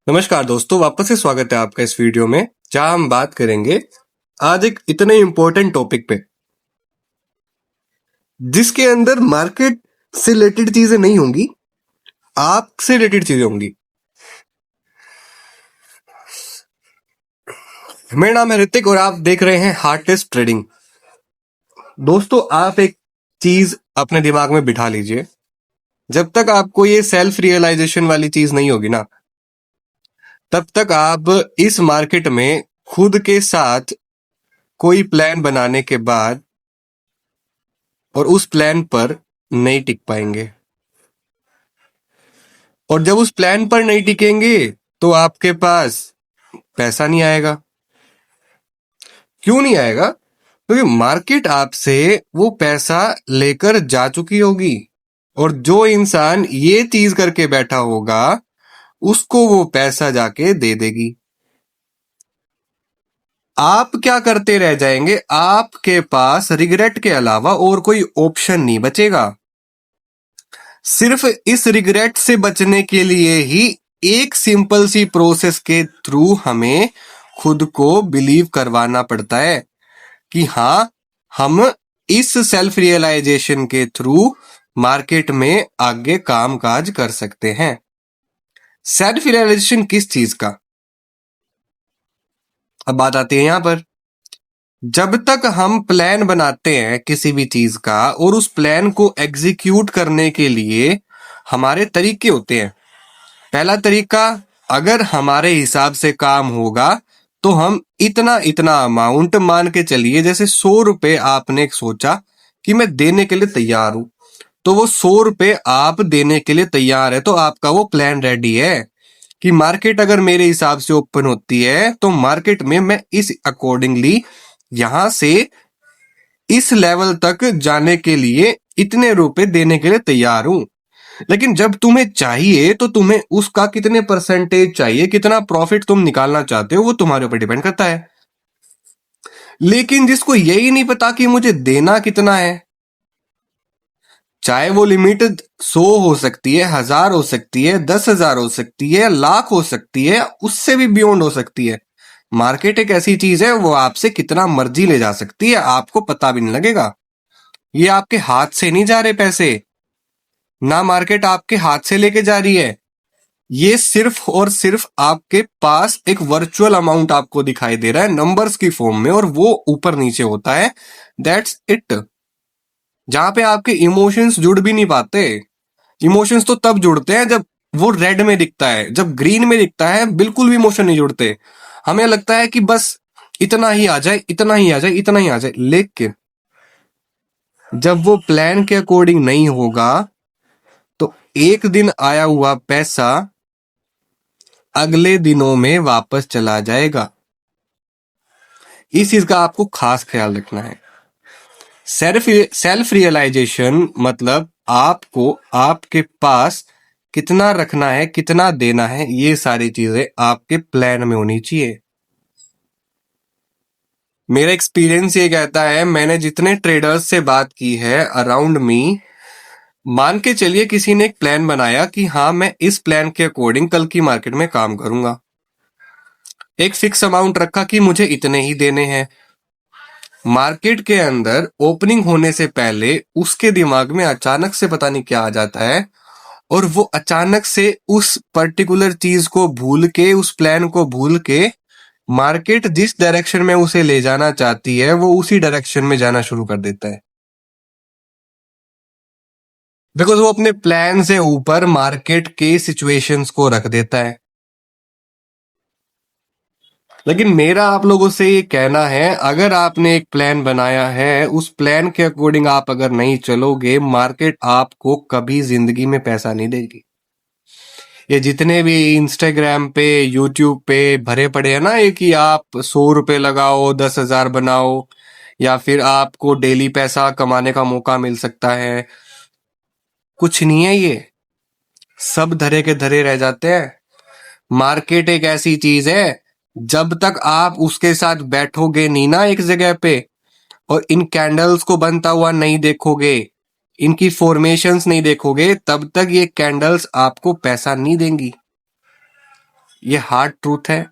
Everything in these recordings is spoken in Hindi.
नमस्कार दोस्तों, वापस से स्वागत है आपका इस वीडियो में जहां हम बात करेंगे आज एक इतने इम्पोर्टेंट टॉपिक पे जिसके अंदर मार्केट से रिलेटेड चीजें नहीं होंगी, आपसे रिलेटेड चीजें होंगी। मेरा नाम है ऋतिक और आप देख रहे हैं हार्ट टेस्ट ट्रेडिंग। दोस्तों, आप एक चीज अपने दिमाग में बिठा लीजिए, जब तक आपको ये सेल्फ रियलाइजेशन वाली चीज नहीं होगी ना, तब तक आप इस मार्केट में खुद के साथ कोई प्लान बनाने के बाद और उस प्लान पर नहीं टिक पाएंगे। और जब उस प्लान पर नहीं टिकेंगे तो आपके पास पैसा नहीं आएगा। क्यों नहीं आएगा? क्योंकि मार्केट आपसे वो पैसा लेकर जा चुकी होगी और जो इंसान ये चीज करके बैठा होगा उसको वो पैसा जाके दे देगी। आप क्या करते रह जाएंगे? आपके पास रिग्रेट के अलावा और कोई ऑप्शन नहीं बचेगा। सिर्फ इस रिग्रेट से बचने के लिए ही एक सिंपल सी प्रोसेस के थ्रू हमें खुद को बिलीव करवाना पड़ता है कि हाँ, हम इस सेल्फ रियलाइजेशन के थ्रू मार्केट में आगे काम काज कर सकते हैं। सेल्फ रियलाइजेशन किस चीज का? अब बात आती है यहां पर, जब तक हम प्लान बनाते हैं किसी भी चीज का और उस प्लान को एग्जीक्यूट करने के लिए हमारे तरीके होते हैं। पहला तरीका, अगर हमारे हिसाब से काम होगा तो हम इतना इतना अमाउंट मान के चलिए, जैसे 100 रुपए आपने सोचा कि मैं देने के लिए तैयार हूं, तो वो 100 रुपए आप देने के लिए तैयार है तो आपका वो प्लान रेडी है कि मार्केट अगर मेरे हिसाब से ओपन होती है तो मार्केट में मैं इस अकॉर्डिंगली यहां से इस लेवल तक जाने के लिए इतने रुपए देने के लिए तैयार हूं। लेकिन जब तुम्हें चाहिए तो तुम्हें उसका कितने परसेंटेज चाहिए, कितना प्रॉफिट तुम निकालना चाहते हो, वो तुम्हारे ऊपर डिपेंड करता है। लेकिन जिसको यही नहीं पता कि मुझे देना कितना है, चाहे वो लिमिट 100 हो सकती है, 1000 हो सकती है, 10,000 हो सकती है, लाख हो सकती है, उससे भी बियॉन्ड हो सकती है। मार्केट एक ऐसी चीज है, वो आपसे कितना मर्जी ले जा सकती है, आपको पता भी नहीं लगेगा। ये आपके हाथ से नहीं जा रहे पैसे, ना मार्केट आपके हाथ से लेके जा रही है। ये सिर्फ और सिर्फ आपके पास एक वर्चुअल अमाउंट आपको दिखाई दे रहा है नंबर्स की फॉर्म में, और वो ऊपर नीचे होता है। That's it. जहां पे आपके इमोशंस जुड़ भी नहीं पाते। इमोशंस तो तब जुड़ते हैं जब वो रेड में दिखता है, जब ग्रीन में दिखता है बिल्कुल भी इमोशन नहीं जुड़ते। हमें लगता है कि बस इतना ही आ जाए, इतना ही आ जाए, इतना ही आ जाए। लेकिन जब वो प्लान के अकॉर्डिंग नहीं होगा तो एक दिन आया हुआ पैसा अगले दिनों में वापस चला जाएगा। इस चीज का आपको खास ख्याल रखना है। सेल्फ रियलाइजेशन मतलब आपको आपके पास कितना रखना है, कितना देना है, ये सारी चीजें आपके प्लान में होनी चाहिए। मेरा एक्सपीरियंस ये कहता है, मैंने जितने ट्रेडर्स से बात की है अराउंड मी, मान के चलिए किसी ने एक प्लान बनाया कि हाँ, मैं इस प्लान के अकॉर्डिंग कल की मार्केट में काम करूंगा। एक फिक्स अमाउंट रखा कि मुझे इतने ही देने हैं। मार्केट के अंदर ओपनिंग होने से पहले उसके दिमाग में अचानक से पता नहीं क्या आ जाता है और वो अचानक से उस पर्टिकुलर चीज को भूल के, उस प्लान को भूल के, मार्केट जिस डायरेक्शन में उसे ले जाना चाहती है वो उसी डायरेक्शन में जाना शुरू कर देता है। बिकॉज वो अपने प्लान से ऊपर मार्केट के सिचुएशंस को रख देता है। लेकिन मेरा आप लोगों से ये कहना है, अगर आपने एक प्लान बनाया है, उस प्लान के अकॉर्डिंग आप अगर नहीं चलोगे, मार्केट आपको कभी जिंदगी में पैसा नहीं देगी। ये जितने भी इंस्टाग्राम पे, यूट्यूब पे भरे पड़े हैं ना, ये कि आप 100 रुपए लगाओ 10,000 बनाओ, या फिर आपको डेली पैसा कमाने का मौका मिल सकता है, कुछ नहीं है ये। सब धरे के धरे रह जाते हैं। मार्केट एक ऐसी चीज है, जब तक आप उसके साथ बैठोगे नहीं ना एक जगह पे और इन कैंडल्स को बनता हुआ नहीं देखोगे, इनकी फॉर्मेशंस नहीं देखोगे, तब तक ये कैंडल्स आपको पैसा नहीं देंगी। ये हार्ड ट्रूथ है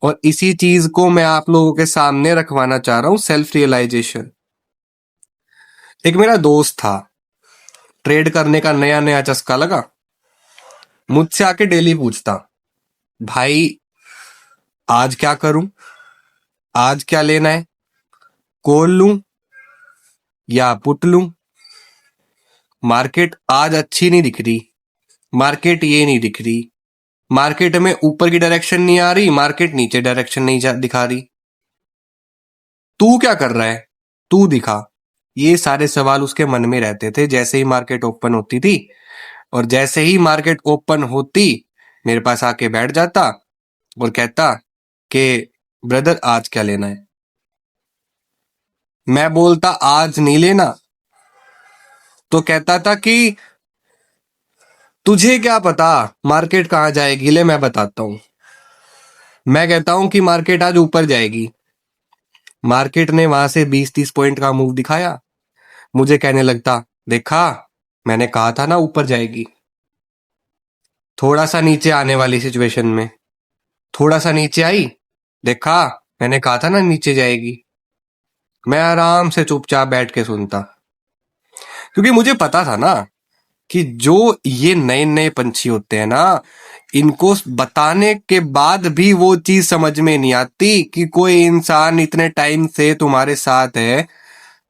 और इसी चीज को मैं आप लोगों के सामने रखवाना चाह रहा हूं, सेल्फ रियलाइजेशन। एक मेरा दोस्त था, ट्रेड करने का नया नया चस्का लगा, मुझसे आके डेली पूछता, भाई आज क्या करूं, आज क्या लेना है, कॉल लूं या पुट लूं, मार्केट आज अच्छी नहीं दिख रही, मार्केट ये नहीं दिख रही, मार्केट में ऊपर की डायरेक्शन नहीं आ रही, मार्केट नीचे डायरेक्शन नहीं दिखा रही, तू क्या कर रहा है, तू दिखा। ये सारे सवाल उसके मन में रहते थे जैसे ही मार्केट ओपन होती थी। और जैसे ही मार्केट ओपन होती मेरे पास आके बैठ जाता और कहता कि ब्रदर आज क्या लेना है। मैं बोलता आज नहीं लेना, तो कहता था कि तुझे क्या पता मार्केट कहां जाएगी, ले मैं बताता हूं। मैं कहता हूं कि मार्केट आज ऊपर जाएगी, मार्केट ने वहां से 20-30 पॉइंट का मूव दिखाया, मुझे कहने लगता देखा मैंने कहा था ना ऊपर जाएगी। थोड़ा सा नीचे आने वाली सिचुएशन में थोड़ा सा नीचे आई, देखा मैंने कहा था ना नीचे जाएगी। मैं आराम से चुपचाप बैठ के सुनता, क्योंकि मुझे पता था ना कि जो ये नए नए पंछी होते हैं ना, इनको बताने के बाद भी वो चीज समझ में नहीं आती कि कोई इंसान इतने टाइम से तुम्हारे साथ है,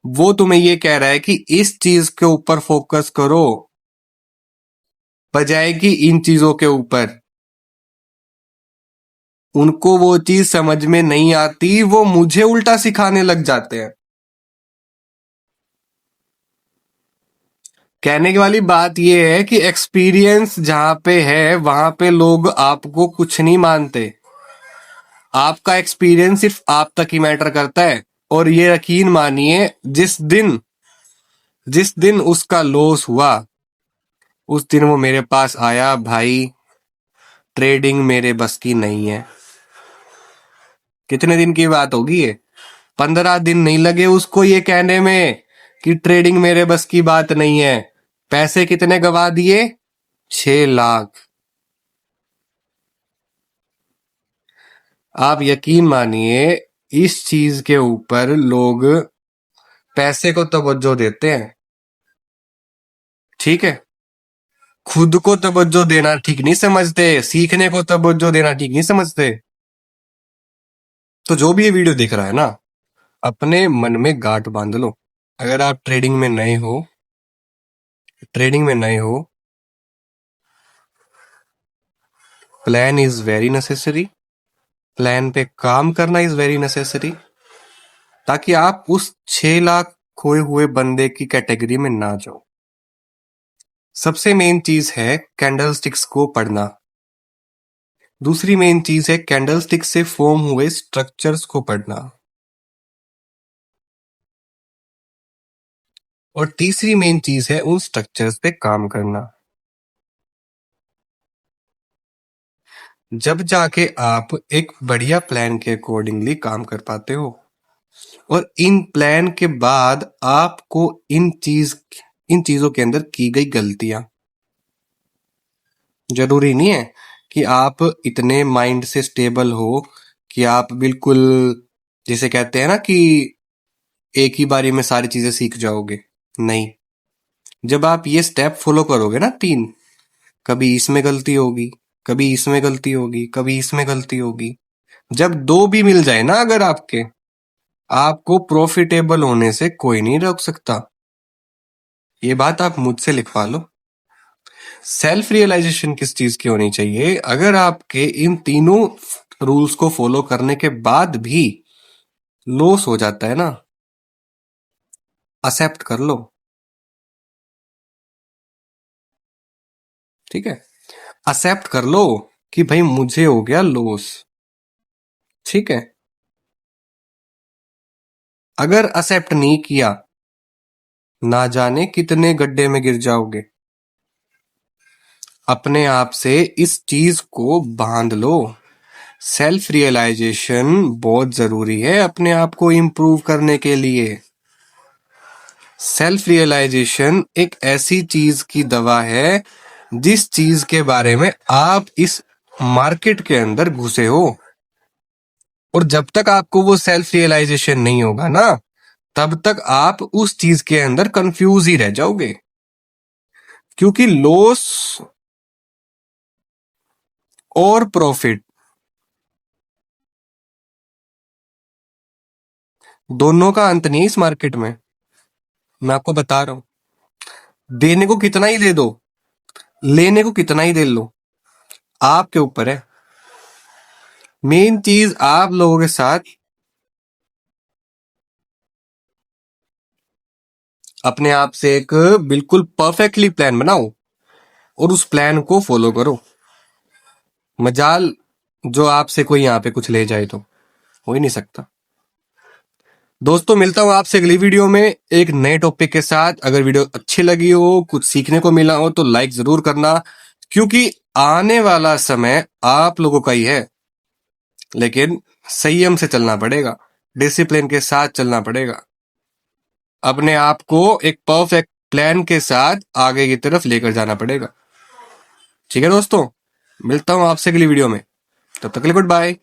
वो तुम्हें ये कह रहा है कि इस चीज के ऊपर फोकस करो बजाय कि इन चीजों के ऊपर। उनको वो चीज समझ में नहीं आती, वो मुझे उल्टा सिखाने लग जाते हैं। कहने की वाली बात यह है कि एक्सपीरियंस जहां पे है वहां पे लोग आपको कुछ नहीं मानते। आपका एक्सपीरियंस सिर्फ आप तक ही मैटर करता है। और ये यकीन मानिए, जिस दिन उसका लॉस हुआ उस दिन वो मेरे पास आया, भाई ट्रेडिंग मेरे बस की नहीं है। कितने दिन की बात होगी ये, 15 दिन नहीं लगे उसको ये कहने में कि ट्रेडिंग मेरे बस की बात नहीं है। पैसे कितने गवा दिए, 6 लाख। आप यकीन मानिए, इस चीज के ऊपर लोग पैसे को तवज्जो देते हैं, ठीक है, खुद को तवज्जो देना ठीक नहीं समझते, सीखने को तवज्जो देना ठीक नहीं समझते। तो जो भी ये वीडियो देख रहा है ना, अपने मन में गांठ बांध लो, अगर आप ट्रेडिंग में नए हो, plan is very necessary, plan पे काम करना इज वेरी नेसेसरी, ताकि आप उस 6 लाख खोए हुए बंदे की कैटेगरी में ना जाओ। सबसे मेन चीज है कैंडल स्टिक्स को पढ़ना। दूसरी मेन चीज है कैंडल स्टिक से फॉर्म हुए स्ट्रक्चर्स को पढ़ना। और तीसरी मेन चीज है उन स्ट्रक्चर्स पे काम करना। जब जाके आप एक बढ़िया प्लान के अकॉर्डिंगली काम कर पाते हो। और इन प्लान के बाद आपको इन चीजों के अंदर की गई गलतियां, जरूरी नहीं है कि आप इतने माइंड से स्टेबल हो कि आप बिल्कुल, जिसे कहते हैं ना कि एक ही बारी में सारी चीजें सीख जाओगे। नहीं, जब आप ये स्टेप फॉलो करोगे ना 3, कभी इसमें गलती होगी, कभी इसमें गलती होगी, कभी इसमें गलती होगी, जब 2 भी मिल जाए ना अगर आपको प्रॉफिटेबल होने से कोई नहीं रोक सकता। ये बात आप मुझसे लिखवा लो। सेल्फ रियलाइजेशन किस चीज की होनी चाहिए, अगर आपके इन तीनों रूल्स को फॉलो करने के बाद भी लॉस हो जाता है ना, एक्सेप्ट कर लो, ठीक है, एक्सेप्ट कर लो कि भाई मुझे हो गया लॉस, ठीक है। अगर एक्सेप्ट नहीं किया, ना जाने कितने गड्ढे में गिर जाओगे। अपने आप से इस चीज को बांध लो। सेल्फ रियलाइजेशन बहुत जरूरी है अपने आप को इंप्रूव करने के लिए। सेल्फ रियलाइजेशन एक ऐसी चीज की दवा है जिस चीज के बारे में आप इस मार्केट के अंदर घुसे हो, और जब तक आपको वो सेल्फ रियलाइजेशन नहीं होगा ना, तब तक आप उस चीज के अंदर कंफ्यूज ही रह जाओगे। क्योंकि लॉस और प्रॉफिट दोनों का अंत नहीं है इस मार्केट में। मैं आपको बता रहा हूं, देने को कितना ही दे दो, लेने को कितना ही दे लो, आपके ऊपर है। मेन चीज आप लोगों के साथ अपने आप से एक बिल्कुल परफेक्टली प्लान बनाओ और उस प्लान को फॉलो करो। मजाल जो आपसे कोई यहाँ पे कुछ ले जाए तो हो ही नहीं सकता। दोस्तों, मिलता हूं आपसे अगली वीडियो में एक नए टॉपिक के साथ। अगर वीडियो अच्छी लगी हो, कुछ सीखने को मिला हो, तो लाइक जरूर करना, क्योंकि आने वाला समय आप लोगों का ही है। लेकिन संयम से चलना पड़ेगा, डिसिप्लिन के साथ चलना पड़ेगा, अपने आप को एक परफेक्ट प्लान के साथ आगे की तरफ लेकर जाना पड़ेगा। ठीक है दोस्तों, मिलता हूं आपसे अगली वीडियो में, तब तक के लिए गुड बाय।